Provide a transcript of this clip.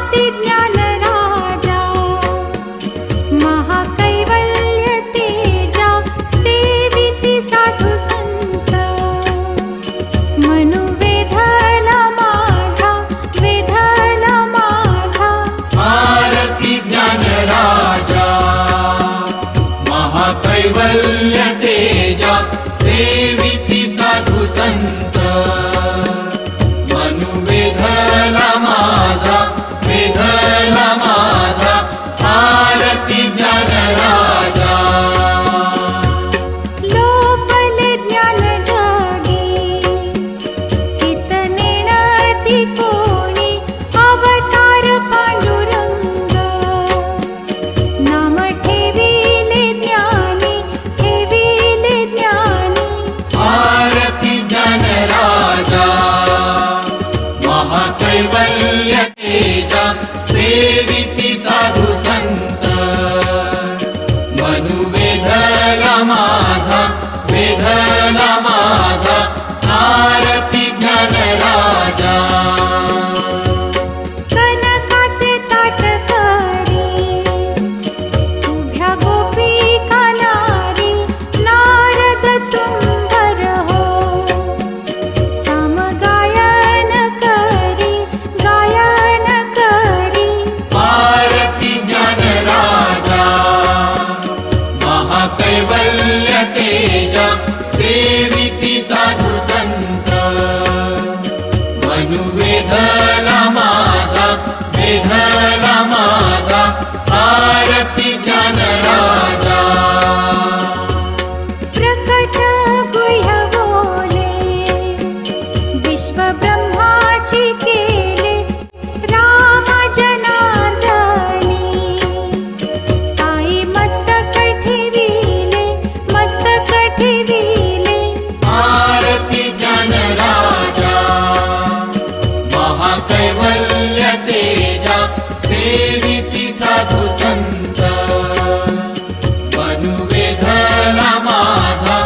आरती ज्ञान राजा महाकैवल्य तेजा सेविती साधू संत मनु वेधला माझा आरती ज्ञान राजा महाकैवल्य तेजा सेविती साधू संत मनु वेधला माझा आरती ज्ञान राजा लोपले ज्ञान जगी कितने नदी कोणी अवतार पांडुरंग नाम ठेविले ज्ञानी आरती ज्ञान राजा महाकैवल्य तेजा सेविती साधू संत मनु वेधला माझा आरती ज्ञान राजा कनकाचे ताट करी उभ्या गोपिका नारी नारद तुंबर हो सामगायन करी आरती ज्ञान राजा महाकैवल्य तेजा सेविती साधू संत मनु वेधला माझा आरती ज्ञान राजा प्रकट गुह्य बोले विश्व ब्रह्माची केले रामा जनार्दनी ताई मस्तक ठेविले आरती ज्ञान राजा महाकैवल्य तेजा सेविती साधू संत मनु वेधला माझा